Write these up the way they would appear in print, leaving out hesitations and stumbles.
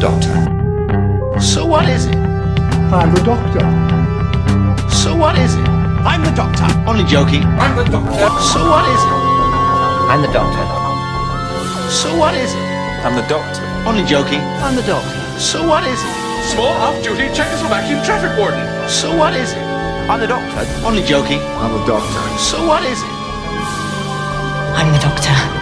doctor. So what is it? I'm the doctor. So what is it? I'm the doctor. Only joking. I'm the doctor. So what is it? I'm the doctor. So what is it? I'm the doctor. Only joking. I'm the doctor. So what is it? Small off-duty Czechoslovakian traffic warden. So what is it? I'm the doctor. Only joking. I'm the doctor. So what is it? I'm the doctor.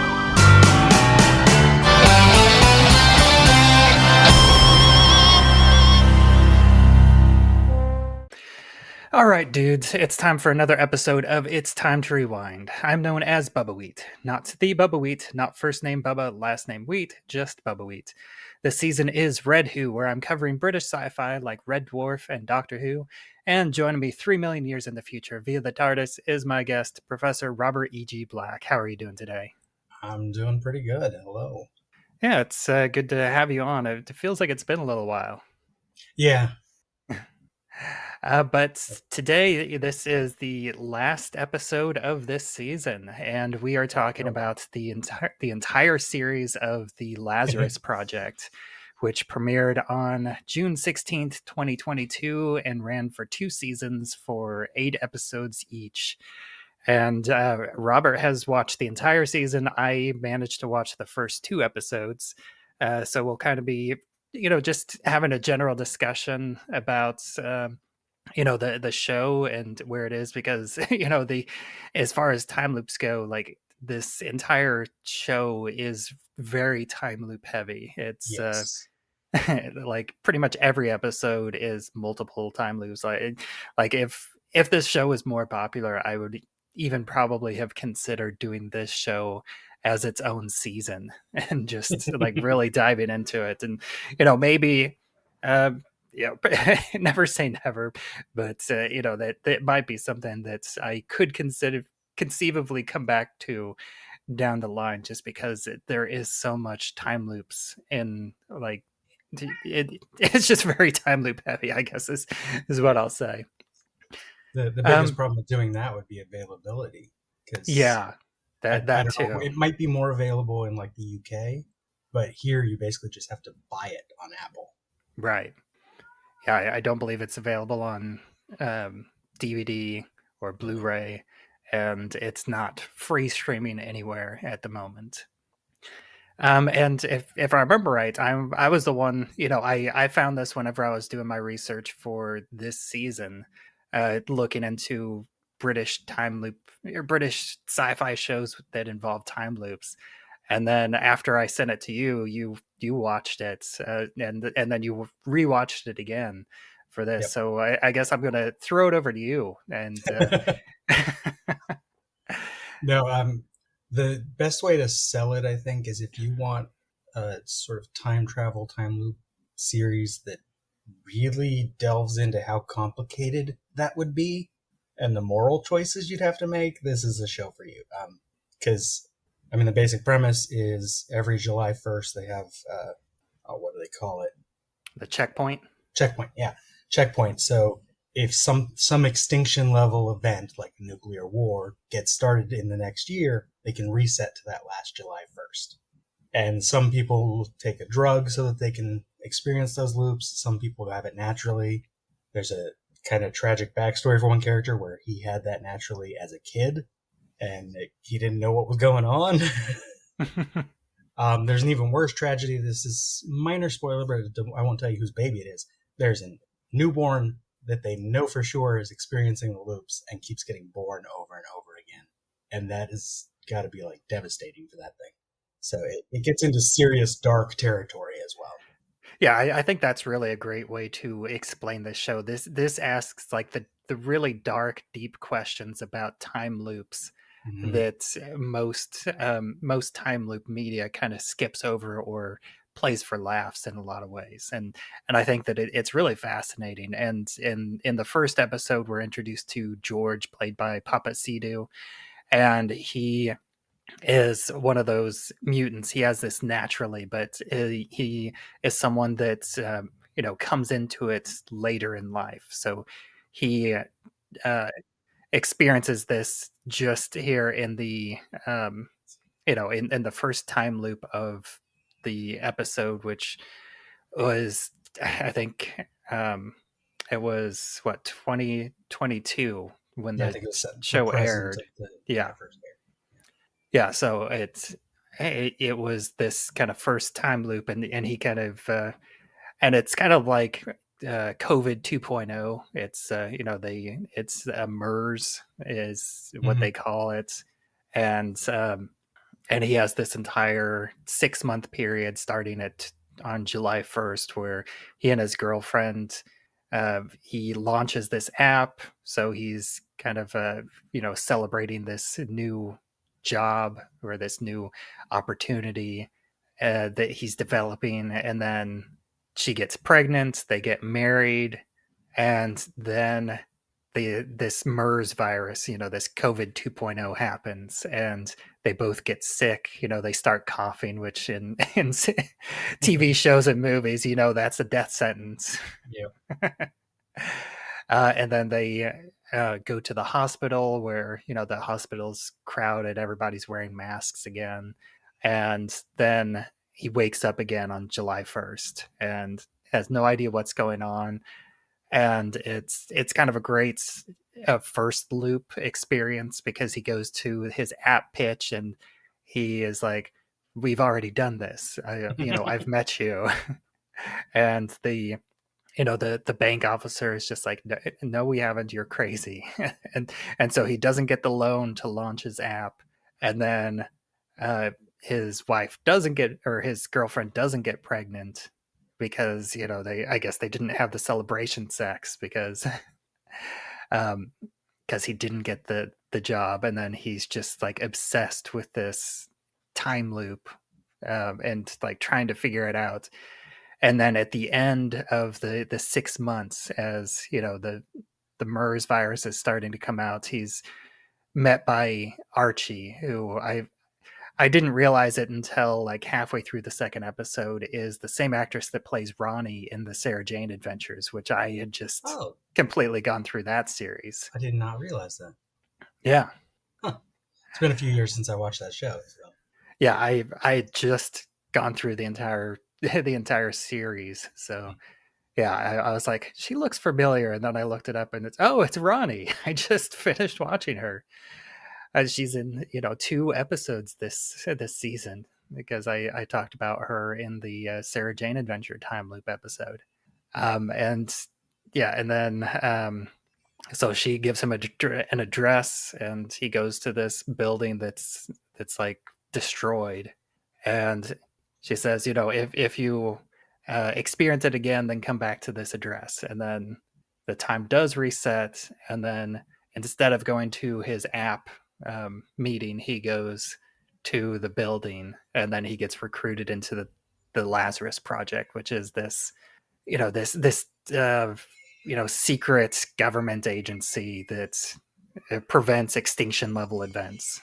All right, dudes, it's time for another episode of It's Time to Rewind. I'm known as Bubbawheat. Not the Bubbawheat, not first name Bubba, last name Wheat, just Bubbawheat. This season is Red Who, where I'm covering British sci-fi like Red Dwarf and Doctor Who, and joining me 3 million years in the future via the TARDIS is my guest, Professor Robert E.G. Black. How are you doing today? I'm doing pretty good. Hello. Yeah, it's good to have you on. It feels like it's been a little while. Yeah. But today, this is the last episode of this season, and we are talking about the entire series of The Lazarus Project, which premiered on June 16th, 2022, and ran for 2 seasons for 8 episodes each. And Robert has watched the entire season. I managed to watch the first 2 episodes, so we'll kind of be, just having a general discussion about the show and where it is, because as far as time loops go, like this entire show is very time loop heavy. It's Yes. like pretty much every episode is multiple time loops. Like if this show was more popular, I would even probably have considered doing this show as its own season and just like really diving into it, and maybe never say never, but that might be something that I could conceivably come back to down the line, just because there is so much time loops in, like, it's just very time loop heavy, I guess is what I'll say. The biggest problem with doing that would be availability. Yeah, that too. know, it might be more available in like the UK, but here you basically just have to buy it on Apple. Right. Yeah, I don't believe it's available on DVD or Blu-ray, and it's not free streaming anywhere at the moment. And if I remember right, I was the one, I found this whenever I was doing my research for this season, looking into British time loop or British sci-fi shows that involve time loops. And then after I sent it to you, you watched it, and then you rewatched it again for this. Yep. So I guess I'm going to throw it over to you. And No, the best way to sell it, I think, is if you want a sort of time travel, time loop series that really delves into how complicated that would be and the moral choices you'd have to make, this is a show for you. Because the basic premise is every July 1st they have, what do they call it? The checkpoint? Checkpoint, yeah. Checkpoint. So if some extinction level event, like nuclear war, gets started in the next year, they can reset to that last July 1st. And some people take a drug so that they can experience those loops. Some people have it naturally. There's a kind of tragic backstory for one character where he had that naturally as a kid, and he didn't know what was going on. There's an even worse tragedy. This is minor spoiler, but I won't tell you whose baby it is. There's a newborn that they know for sure is experiencing the loops and keeps getting born over and over again. And that has got to be like devastating for that thing. So it gets into serious dark territory as well. Yeah, I think that's really a great way to explain this show. This asks like the really dark, deep questions about time loops that most time loop media kind of skips over or plays for laughs in a lot of ways. And I think that it's really fascinating. And in the first episode, we're introduced to George, played by Papa Sidhu, and he is one of those mutants. He has this naturally, but he is someone that comes into it later in life. So he experiences this just here in the in the first time loop of the episode, which was, I think, it was what, 2022 when Yeah, I the think it was the show present aired. of the Yeah, first year. yeah. So it was this kind of first time loop, and he kind of and it's kind of like COVID 2.0. It's it's MERS is what Mm-hmm. they call it, and he has this entire 6 month period starting at on July 1st, where he and his girlfriend he launches this app. So he's kind of celebrating this new job or this new opportunity that he's developing, and then she gets pregnant, they get married, and then this MERS virus, this COVID 2.0 happens, and they both get sick. They start coughing, which in TV shows and movies, that's a death sentence. Yeah. And then they go to the hospital where, the hospital's crowded, everybody's wearing masks again. And then he wakes up again on July 1st and has no idea what's going on. And it's kind of a great first loop experience, because he goes to his app pitch and he is like, we've already done this. I've met you. And the bank officer is just like, no, no, we haven't, you're crazy. and so he doesn't get the loan to launch his app. And then his wife doesn't get, or his girlfriend doesn't get pregnant, because I guess they didn't have the celebration sex, because he didn't get the job. And then he's just like obsessed with this time loop, and like trying to figure it out. And then at the end of the 6 months, as the MERS virus is starting to come out, he's met by Archie, who I didn't realize it until like halfway through the second episode, is the same actress that plays Ronnie in the Sarah Jane Adventures, which I had just Oh, completely gone through that series. I did not realize that. Yeah. Huh. It's been a few years since I watched that show. So. Yeah, I had just gone through the entire the entire series. So yeah, I was like, she looks familiar, and then I looked it up, and it's Ronnie. I just finished watching her. She's in 2 episodes this season, because I talked about her in the Sarah Jane Adventure time loop episode. And yeah, and then so she gives him an address, and he goes to this building that's like destroyed, and she says, if you experience it again, then come back to this address. And then the time does reset, and then instead of going to his app meeting, he goes to the building, and then he gets recruited into the Lazarus Project, which is this this secret government agency that prevents extinction level events.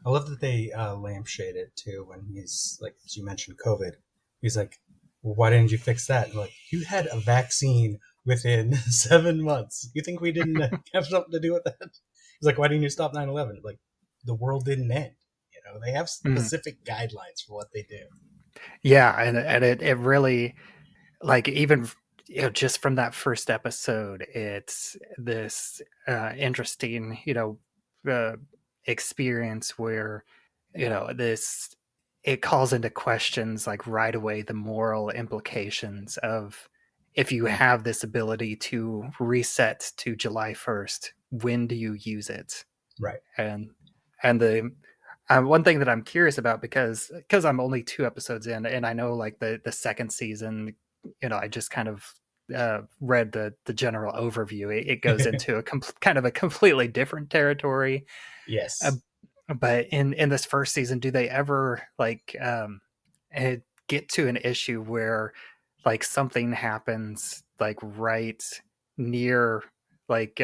I love that they lampshade it too when he's like, as you mentioned, COVID. He's like, well, why didn't you fix that? And like, you had a vaccine within 7 months. You think we didn't have something to do with that? He's like, why didn't you stop 9/11? Like, the world didn't end. They have specific guidelines for what they do. Yeah, and it really, like, even just from that first episode, it's this interesting experience where this it calls into questions, like, right away, the moral implications of, if you have this ability to reset to July 1st, when do you use it? Right. And the one thing that I'm curious about, because I'm only 2 episodes in, and I know, like, the second season, I just kind of read the general overview. It goes into a kind of a completely different territory. Yes. But in this first season, do they ever like get to an issue where, like, something happens, like, right near, like,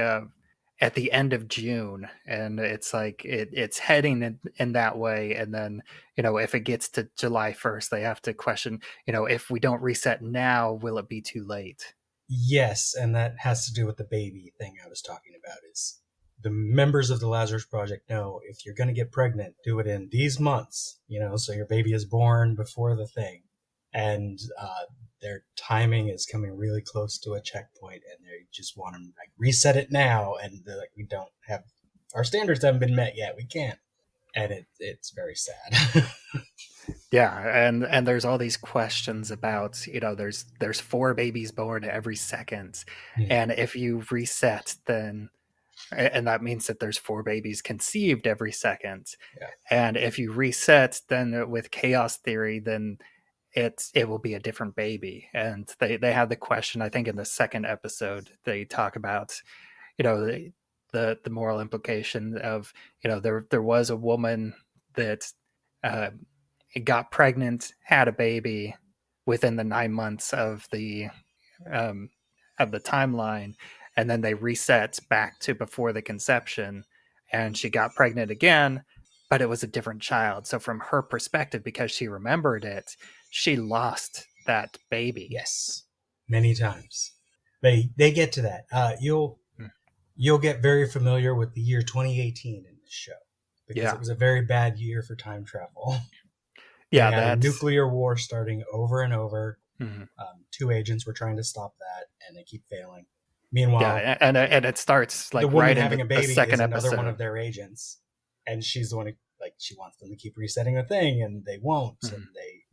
at the end of June, and it's like it's heading in that way, and then if it gets to July 1st, they have to question, if we don't reset now, will it be too late? Yes, and that has to do with the baby thing I was talking about. Is the members of the Lazarus Project know, if you're going to get pregnant, do it in these months, so your baby is born before the thing. And their timing is coming really close to a checkpoint, and they just want to like reset it now, and they're like, we don't have our standards haven't been met yet, we can't, and it's very sad. Yeah, and there's all these questions about, there's 4 babies born every second, and if you reset, then and that means that there's 4 babies conceived every second. Yeah. And if you reset, then with chaos theory, then it will be a different baby. And they have the question, I think in the second episode, they talk about, the moral implication of, there was a woman that got pregnant, had a baby within the 9 months of the timeline, and then they reset back to before the conception, and she got pregnant again, but it was a different child. So from her perspective, because she remembered it, she lost that baby. Yes, many times. They get to that. You'll get very familiar with the year 2018 in this show, because it was a very bad year for time travel. Yeah, that's a nuclear war starting over and over. 2 agents were trying to stop that, and they keep failing. Meanwhile, and it starts like the woman right having in a baby the second is another episode. one of their agents, and she's the one who, like, she wants them to keep resetting the thing, and they won't, and they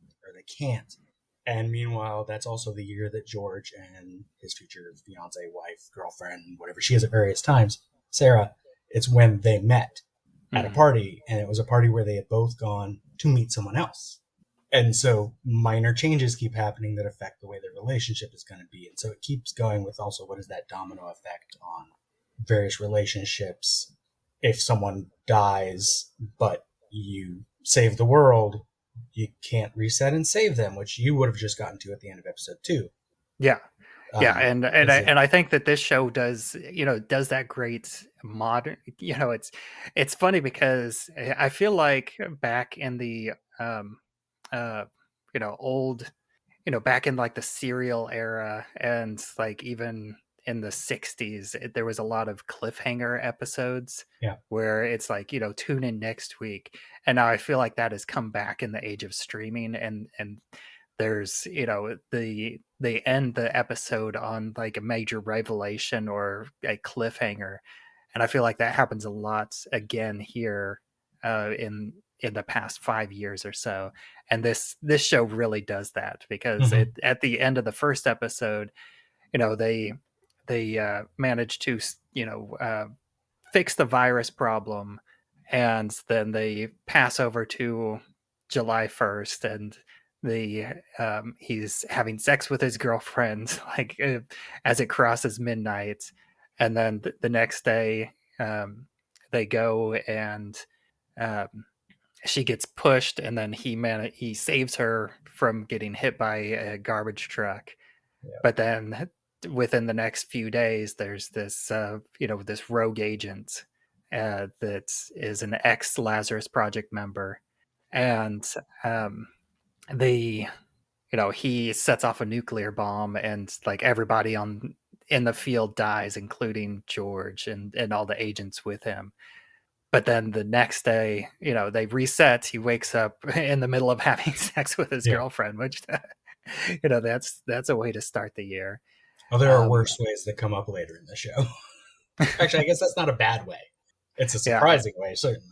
can't. And meanwhile, that's also the year that George and his future fiance, wife, girlfriend, whatever she is at various times, Sarah, it's when they met at a party, and it was a party where they had both gone to meet someone else. And so minor changes keep happening that affect the way their relationship is going to be. And so it keeps going with also what is that domino effect on various relationships. If someone dies, but you save the world, you can't reset and save them, which you would have just gotten to at the end of episode 2. Yeah. Yeah, and I think that this show does that great modern. It's funny because I feel like back in the old, back in like the serial era, and like even in the 60s, there was a lot of cliffhanger episodes. Yeah. Where it's like, tune in next week, and now I feel like that has come back in the age of streaming, and there's they end the episode on like a major revelation or a cliffhanger, and I feel like that happens a lot again here in the past 5 years or so. And this show really does that, because at the end of the first episode, they manage to fix the virus problem, and then they pass over to July 1st, and he's having sex with his girlfriend like as it crosses midnight, and then the next day they go and she gets pushed, and then he saves her from getting hit by a garbage truck. But then within the next few days, there's this this rogue agent that is an ex-Lazarus Project member, and he sets off a nuclear bomb, and like everybody in the field dies, including George and all the agents with him. But then the next day, they reset. He wakes up in the middle of having sex with his girlfriend, which that's a way to start the year. Well, there are worse ways that come up later in the show. Actually, I guess that's not a bad way. It's a surprising way, certainly.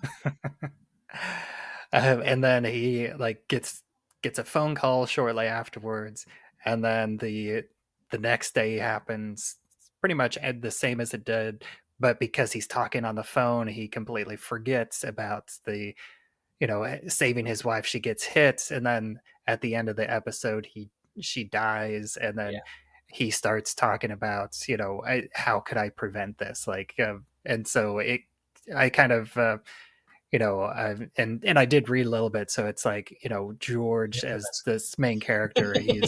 And then he like gets a phone call shortly afterwards, and then the next day happens pretty much the same as it did, but because he's talking on the phone, he completely forgets about the saving his wife. She gets hit, and then at the end of the episode she dies, and then he starts talking about how could I prevent this, like and so I kind of and I did read a little bit, so it's like George as this main character, he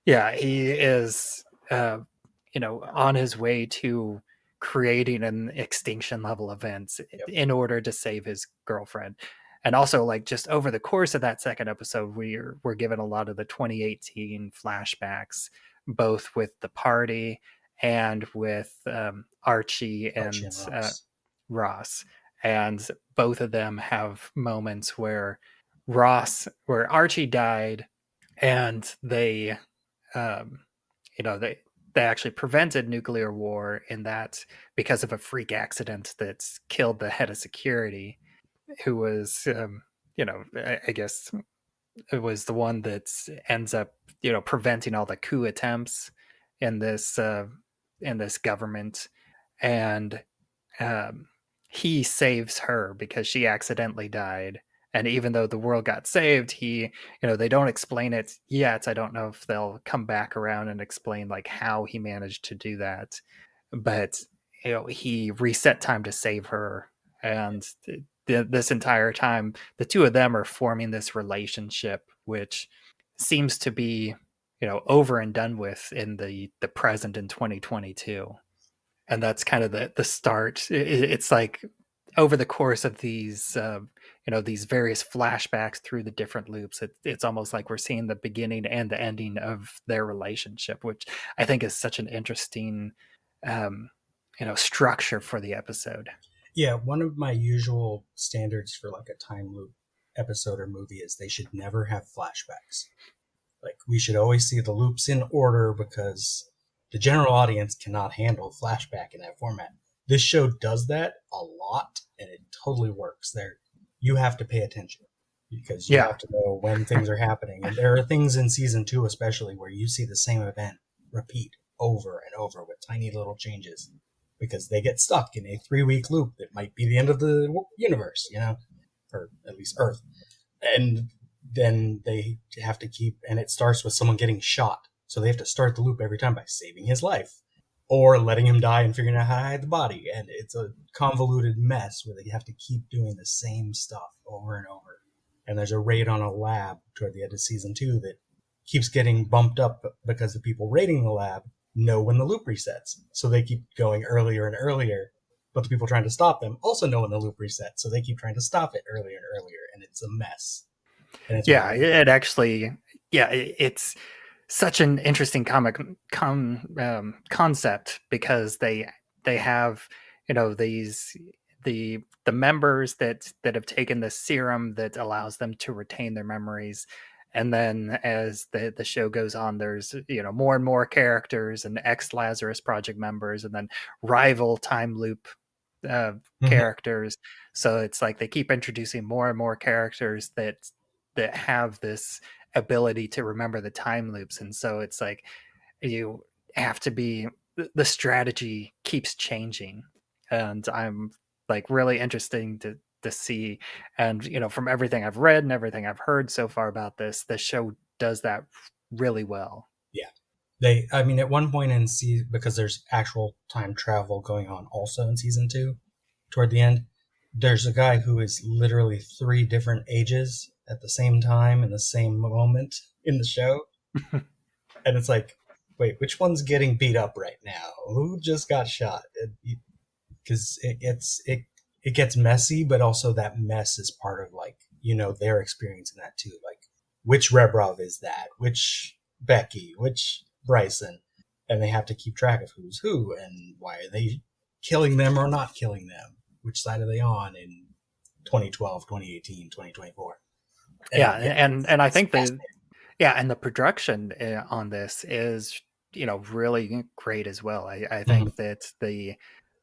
is on his way to creating an extinction level event in order to save his girlfriend. And also, like, just over the course of that second episode, we're given a lot of the 2018 flashbacks, both with the party and with Archie and Ross. And both of them have moments where Archie died, and they um, they actually prevented nuclear war in that because of a freak accident that's killed the head of security, who was, I guess it was the one that ends up, preventing all the coup attempts in this government, and um, he saves her because she accidentally died. And even though the world got saved, they don't explain it yet. I don't know if they'll come back around and explain like how he managed to do that. But he reset time to save her, and this entire time, the two of them are forming this relationship, which seems to be, over and done with in the present in 2022. And that's kind of the start. It's like over the course of these various flashbacks through the different loops, it's almost like we're seeing the beginning and the ending of their relationship, which I think is such an interesting structure for the episode. Yeah, one of my usual standards for like a time loop episode or movie is they should never have flashbacks. Like, we should always see the loops in order because the general audience cannot handle flashback in that format. This show does that a lot, and it totally works. There, you have to pay attention because you have to know when things are happening. And there are things in season 2, especially, where you see the same event repeat over and over with tiny little changes because they get stuck in a 3-week loop that might be the end of the universe, or at least Earth. And then they have to keep, and it starts with someone getting shot. So they have to start the loop every time by saving his life or letting him die and figuring out how to hide the body. And it's a convoluted mess where they have to keep doing the same stuff over and over. And there's a raid on a lab toward the end of season 2 that keeps getting bumped up because the people raiding the lab know when the loop resets. So they keep going earlier and earlier. But the people trying to stop them also know when the loop resets. So they keep trying to stop it earlier and earlier. And it's a mess. It actually, it's such an interesting concept because they have the members that have taken the serum that allows them to retain their memories, and then as the show goes on, there's more and more characters and ex-Lazarus Project members, and then rival time loop characters. So it's like they keep introducing more and more characters that have this ability to remember the time loops, and so it's like you have to be, the strategy keeps changing, and I'm like really interesting to see. And from everything I've read and everything I've heard so far about this, the show does that really well. At one point because there's actual time travel going on also in season 2 toward the end, there's a guy who is literally 3 different ages at the same time in the same moment in the show. And it's like, wait, which one's getting beat up right now? Who just got shot? Because it gets messy, but also that mess is part of they're experiencing that too. Like, which Rebrov is that? Which Becky? Which Bryson? And they have to keep track of who's who and why are they killing them or not killing them? Which side are they on in 2012, 2018, 2024? And I think and the production on this is really great as well. I think that the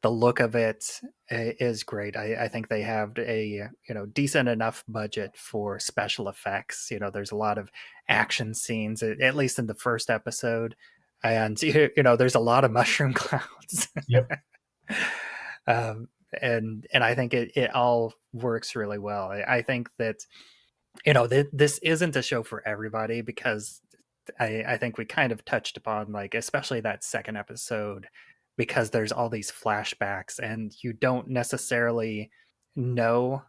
look of it is great. I think they have a decent enough budget for special effects. There's a lot of action scenes, at least in the first episode, and there's a lot of mushroom clouds. Yep. And I think it all works really well. I think that this isn't a show for everybody because I think we kind of touched upon, like, especially that second episode, because there's all these flashbacks and you don't necessarily know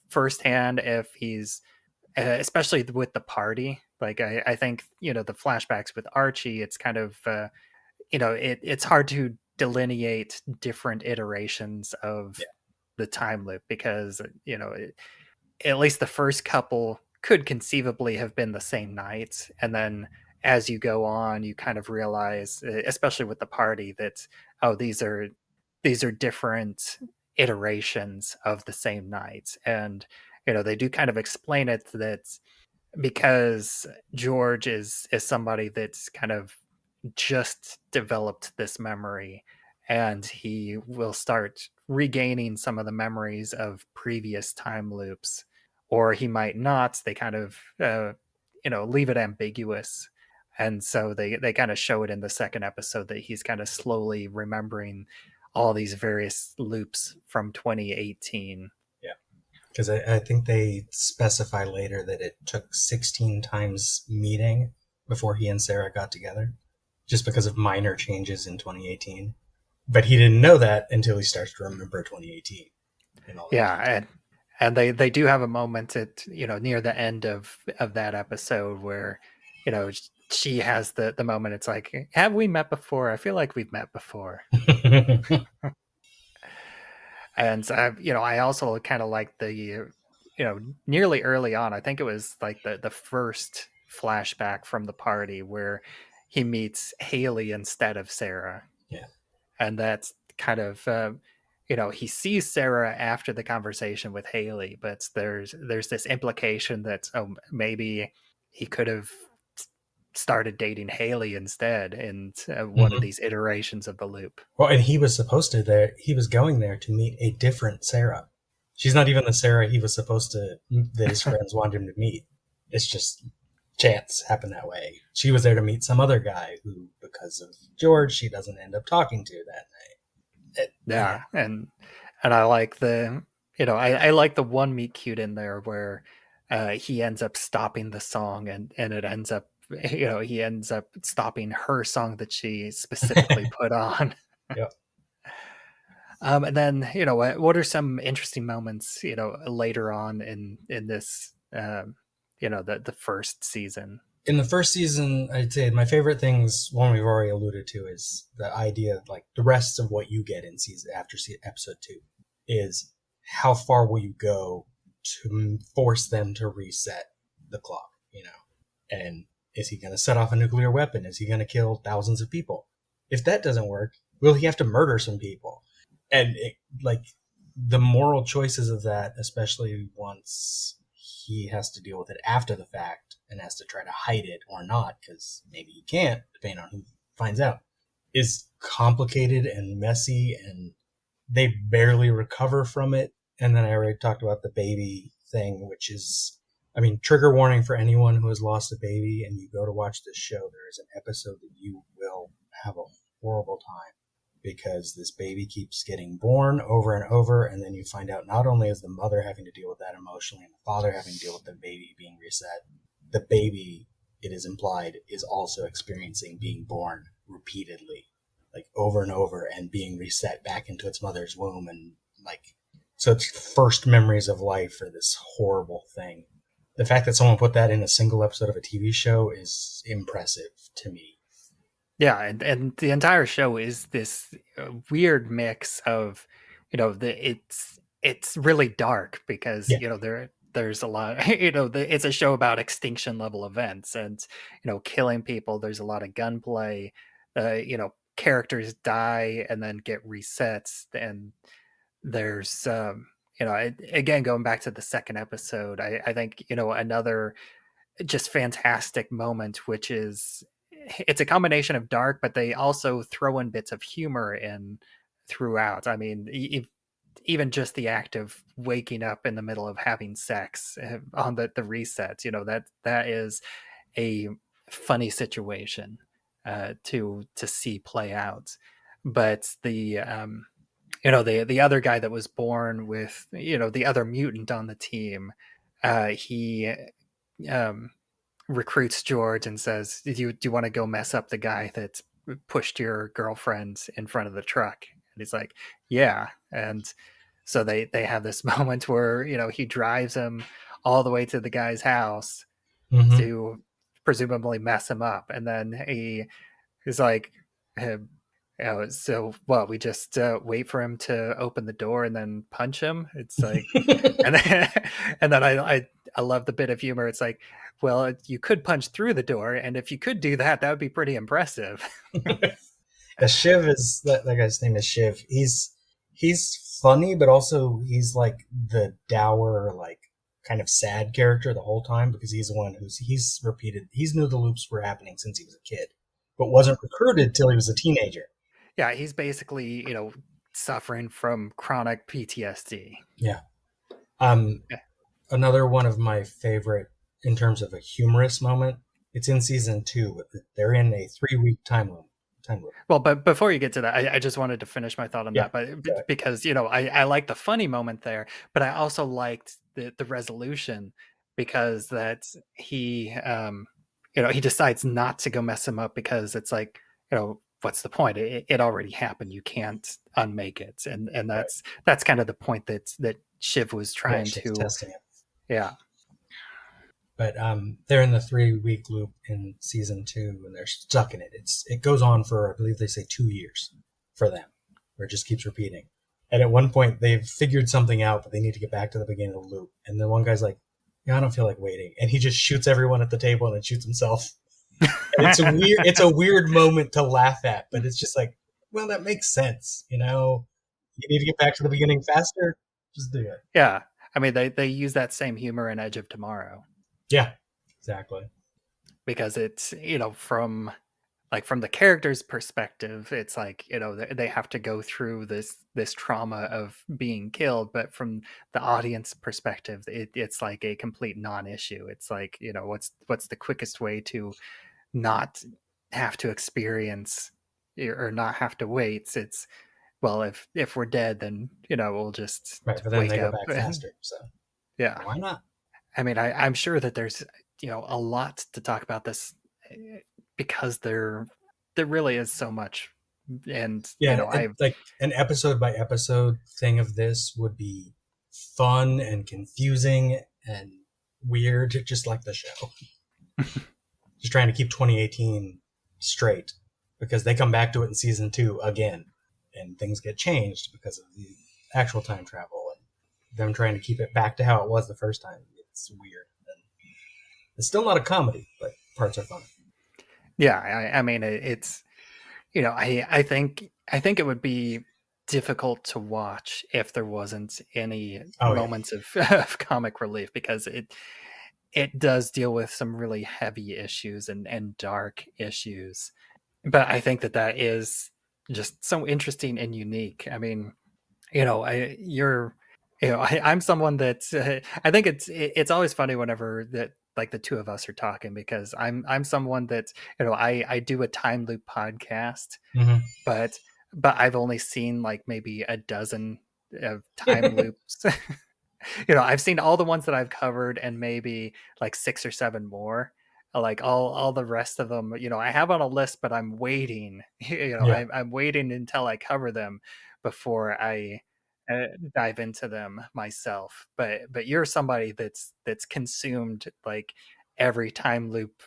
firsthand if he's, especially with the party. Like, I think, the flashbacks with Archie, it's kind of, it's hard to delineate different iterations of the time loop because, at least the first couple could conceivably have been the same night. And then as you go on, you kind of realize, especially with the party, that, oh, these are different iterations of the same night. And, they do kind of explain it that because George is somebody that's kind of just developed this memory, and he will start regaining some of the memories of previous time loops, or he might not. They kind of leave it ambiguous, and so they kind of show it in the second episode that he's kind of slowly remembering all these various loops from 2018. Yeah, because I think they specify later that it took 16 times meeting before he and Sarah got together, just because of minor changes in 2018. But he didn't know that until he starts to remember 2018. And all that. Yeah, and they do have a moment at near the end of that episode where she has the moment. It's like, have we met before? I feel like we've met before. And I also kind of like the nearly early on. I think it was like the first flashback from the party where he meets Haley instead of Sarah. Yeah, and that's kind of he sees Sarah after the conversation with Haley, but there's this implication that maybe he could have started dating Haley instead in one of these iterations of the loop. Well, and he was going there to meet a different Sarah. She's not even the Sarah he was supposed to, that his friends wanted him to meet. It's just chance happened that way. She was there to meet some other guy who, because of George, she doesn't end up talking to that night. And I like the I like the one meet cute in there where he ends up stopping the song, and it ends up he ends up stopping her song that she specifically put on. Yep. And then what are some interesting moments later on in this the first season? In the first season, I'd say my favorite things, one we've already alluded to, is the idea of like the rest of what you get in season after episode 2 is how far will you go to force them to reset the clock, and is he going to set off a nuclear weapon? Is he going to kill thousands of people? If that doesn't work, will he have to murder some people? And the moral choices of that, especially once he has to deal with it after the fact and has to try to hide it or not, because maybe he can't, depending on who finds out, is complicated and messy, and they barely recover from it. And then I already talked about the baby thing, which is, trigger warning for anyone who has lost a baby and you go to watch this show. There is an episode that you will have a horrible time, because this baby keeps getting born over and over, and then you find out not only is the mother having to deal with that emotionally and the father having to deal with the baby being reset, the baby, it is implied, is also experiencing being born repeatedly, like over and over, and being reset back into its mother's womb. And so its first memories of life are this horrible thing. The fact that someone put that in a single episode of a TV show is impressive to me. Yeah, and the entire show is this weird mix of, it's really dark because there's a lot, it's a show about extinction level events and killing people. There's a lot of gunplay. Characters die and then get reset, and there's again, going back to the second episode, I think another just fantastic moment, which is, it's a combination of dark, but they also throw in bits of humor in throughout. Even just the act of waking up in the middle of having sex on the resets, that is a funny situation to see play out. But the the other guy that was born with the other mutant on the team, he recruits George and says, do you want to go mess up the guy that pushed your girlfriend in front of the truck? And he's like, yeah. And so they have this moment where he drives him all the way to the guy's house to presumably mess him up, and then he's like, so what, we just wait for him to open the door and then punch him? It's like and then I love the bit of humor. It's like, well, you could punch through the door, and if you could do that, that would be pretty impressive. Shiv is that guy's name is Shiv. He's funny, but also he's like the dour, like kind of sad character the whole time because he's the one he's knew the loops were happening since he was a kid, but wasn't recruited till he was a teenager. Yeah, he's basically, suffering from chronic PTSD. Yeah. Yeah. Another one of my favorite in terms of a humorous moment. It's in season 2. They're in a 3-week time loop. Well, but before you get to that, I just wanted to finish my thought on Yeah. that, but because I like the funny moment there, but I also liked the resolution because that he he decides not to go mess him up because it's like what's the point? It already happened. You can't unmake it, and that's kind of the point that Shiv was trying to testing it. Yeah. But they're in the 3-week loop in season 2, and they're stuck in it. It goes on for, I believe they say 2 years for them, where it just keeps repeating. And at one point, they've figured something out, but they need to get back to the beginning of the loop. And then one guy's like, "Yeah, I don't feel like waiting," and he just shoots everyone at the table and then shoots himself. And it's a weird moment to laugh at, but it's just like, well, that makes sense. You need to get back to the beginning faster. Just do it. Yeah, I mean they use that same humor in Edge of Tomorrow. Yeah, exactly. Because it's from the character's perspective, it's like they have to go through this trauma of being killed, but from the audience perspective, it's like a complete non-issue. It's like what's the quickest way to not have to experience or not have have to wait. It's well, if we're dead, then we'll just right. But then wake they go up back faster. So yeah, why not? I mean, I'm sure that there's a lot to talk about this because there really is so much, and like an episode by episode thing of this would be fun and confusing and weird, just like the show. Just trying to keep 2018 straight because they come back to it in season 2 again, and things get changed because of the actual time travel and them trying to keep it back to how it was the first time. It's weird. And it's still not a comedy, but parts are fun. Yeah, I mean, it's I think it would be difficult to watch if there wasn't any moments of comic relief because it does deal with some really heavy issues and dark issues. But I think that is just so interesting and unique. I mean, I'm someone that I think it's always funny whenever that like the two of us are talking because I'm someone that I do a time loop podcast, but I've only seen like maybe a dozen of time loops. I've seen all the ones that I've covered and maybe like 6 or 7 more. Like all the rest of them, I have on a list, but I'm waiting. I'm waiting until I cover them before I dive into them myself. But you're somebody that's consumed like every time loop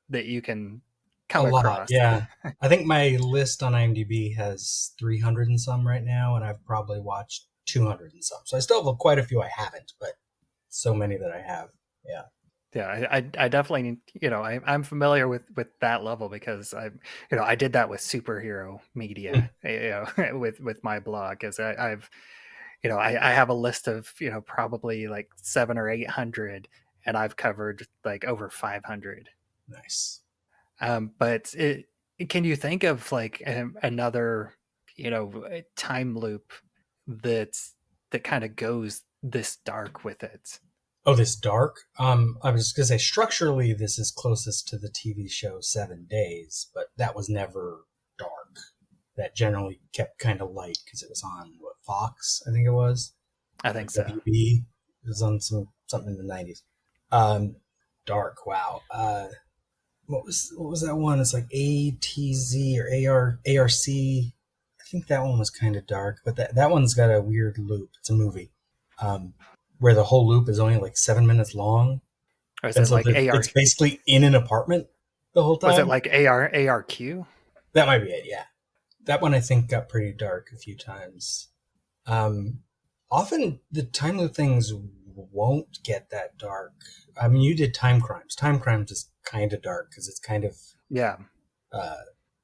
that you can come across. Yeah. I think my list on IMDb has 300 and some right now, and I've probably watched 200 and some. So I still have quite a few I haven't, but so many that I have. Yeah. Yeah, I definitely I'm familiar with that level because I did that with superhero media with my blog because I've I have a list of probably like 700 or 800 and I've covered like over 500. Nice. But can you think of like another time loop that kind of goes this dark with it? Oh, this dark? I was going to say structurally this is closest to the TV show 7 Days, but that was never dark. That generally kept kind of light because it was on Fox, I think it was. I think so. WB. It was on something in the 90s. Dark, wow. What was that one? It's like ATZ or ARC. I think that one was kind of dark, but that one's got a weird loop. It's a movie. Where the whole loop is only like 7 minutes long. Or is it like AR? It's basically in an apartment the whole time. Was it like ARQ? That might be it, yeah. That one I think got pretty dark a few times. Often the time loop things won't get that dark. I mean, you did Time Crimes. Time Crimes is kind of dark because it's kind of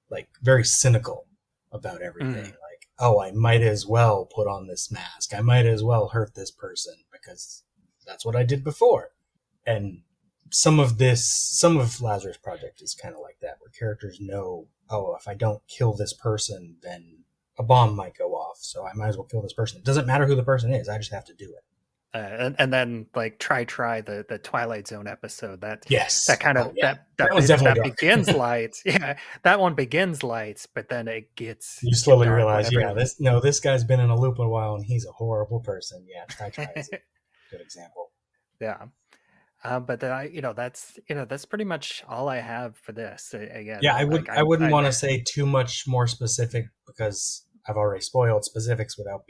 like very cynical about everything. Like, oh, I might as well put on this mask. I might as well hurt this person because that's what I did before. And some of Lazarus Project is kind of like that, where characters know, oh, if I don't kill this person, then a bomb might go off, so I might as well kill this person. It doesn't matter who the person is, I just have to do it. And then like try the Twilight Zone episode Yes. that kind of That one's definitely that dark. begins light. Yeah, that one begins light, but then it gets You slowly dark realize, whenever- this guy's been in a loop a while and he's a horrible person. Yeah, try is a good example. Yeah. But that's pretty much all I have for this. Again, Yeah, I wouldn't I- want to say too much more specific because I've already spoiled specifics without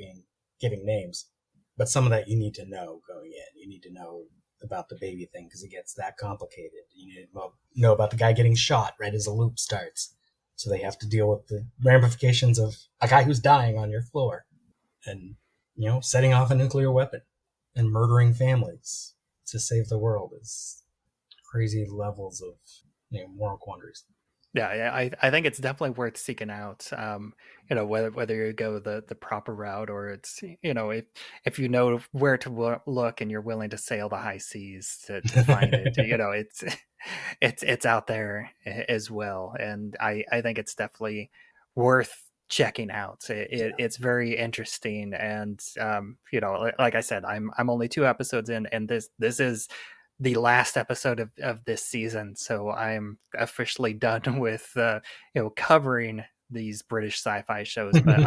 giving names. But some of that you need to know going in. You need to know about the baby thing because it gets that complicated. You need to know about the guy getting shot right as the loop starts. So they have to deal with the ramifications of a guy who's dying on your floor and, setting off a nuclear weapon and murdering families to save the world is crazy levels of moral quandaries. Yeah, I think it's definitely worth seeking out. Whether you go the proper route or it's if you know where to look and you're willing to sail the high seas to find it, it's out there as well. And I think it's definitely worth checking out. It's very interesting, and like I said, I'm only 2 episodes in, and this is the last episode of this season, so I'm officially done with covering these British sci-fi shows. But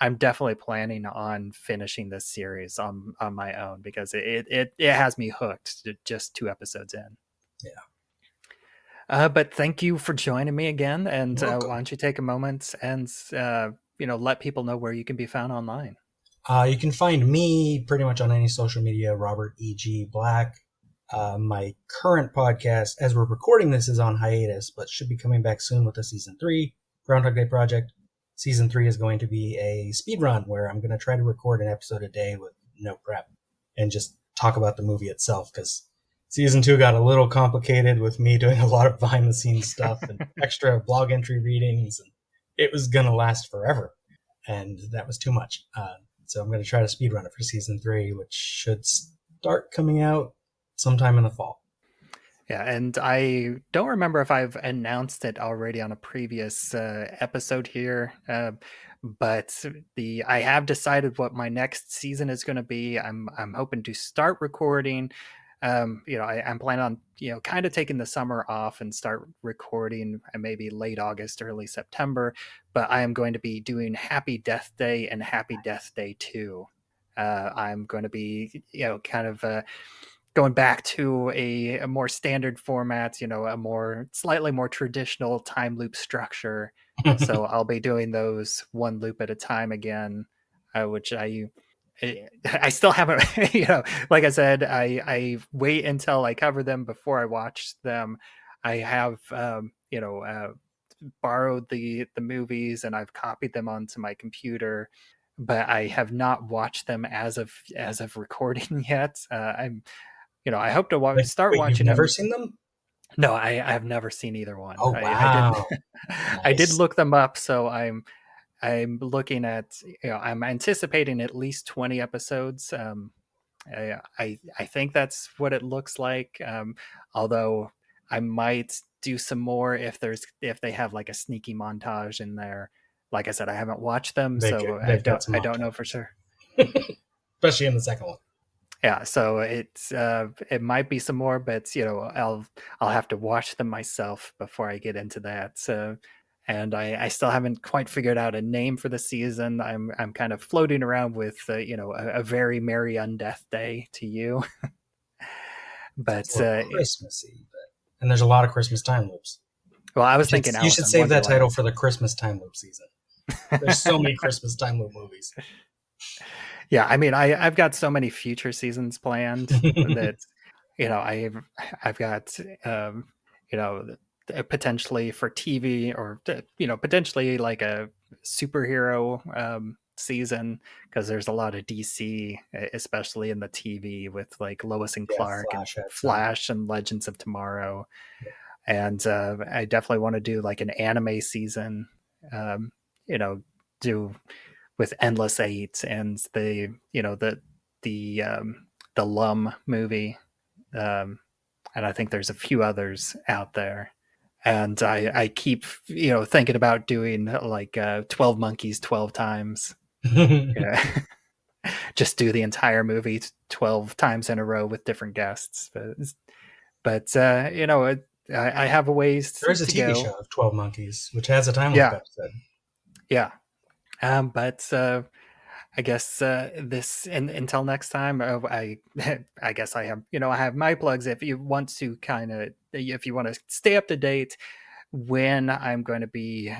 I'm definitely planning on finishing this series on my own because it has me hooked just 2 episodes in. Yeah. But thank you for joining me again, and why Welcome. don't you take a moment and let people know where you can be found online. You can find me pretty much on any social media, Robert E.G. Black. My current podcast, as we're recording this, is on hiatus, but should be coming back soon with a season 3, Groundhog Day Project. Season 3 is going to be a speed run where I'm going to try to record an episode a day with no prep and just talk about the movie itself, because season 2 got a little complicated with me doing a lot of behind the scenes stuff and extra blog entry readings, and it was going to last forever, and that was too much. So I'm going to try to speed run it for season 3, which should start coming out sometime in the fall. Yeah, and I don't remember if I've announced it already on a previous episode here, but I have decided what my next season is going to be. I'm hoping to start recording. I'm planning on kind of taking the summer off and start recording maybe late August, early September. But I am going to be doing Happy Death Day and Happy Death Day 2. I'm going to be kind of going back to a more standard format, a slightly more traditional time loop structure. So I'll be doing those one loop at a time again, which I still haven't, like I said, I wait until I cover them before I watch them. I have, borrowed the movies and I've copied them onto my computer, but I have not watched them as of recording yet. I hope to start watching You've never them. seen them? No, I have never seen either one. Oh, wow. I did Nice. look them up, so I'm looking at, I'm anticipating at least 20 episodes. I think that's what it looks like. Although I might do some more if they have like a sneaky montage in there. Like I said, I haven't watched them, so I don't know for sure. Especially in the second one. Yeah, so it might be some more, but I'll have to watch them myself before I get into that. And I still haven't quite figured out a name for the season. I'm kind of floating around with a very merry undeath day to you. But It's a little Christmassy, and there's a lot of Christmas time loops. well, I was thinking You should Alice in save that Wonderland. title for the Christmas time loop season. There's so many Christmas time loop movies. Yeah, I mean, I've got so many future seasons planned that I've got potentially for TV or potentially like a superhero season, because there's a lot of DC, especially in the TV with like Lois and Clark Flash, and Flash and Legends of Tomorrow, and I definitely want to do like an anime season, do with Endless Eight and the the Lum movie, and I think there's a few others out there. And I keep thinking about doing like 12 Monkeys 12 times. Yeah. Just do the entire movie 12 times in a row with different guests. But I have a ways There's a to TV go. show of 12 Monkeys, which has a time loop episode. Yeah. But I guess this and until next time, I I guess I have my plugs. If you want to if you want to stay up to date when I'm going to be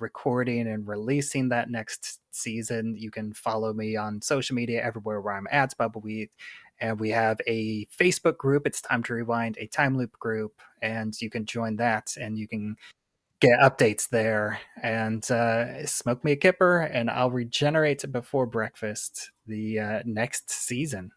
recording and releasing that next season, you can follow me on social media everywhere where I'm at Bubbawheat. And we have a Facebook group. It's Time to Rewind, a time loop group, and you can join that and you can get updates there. And smoke me a kipper, and I'll regenerate before breakfast the next season.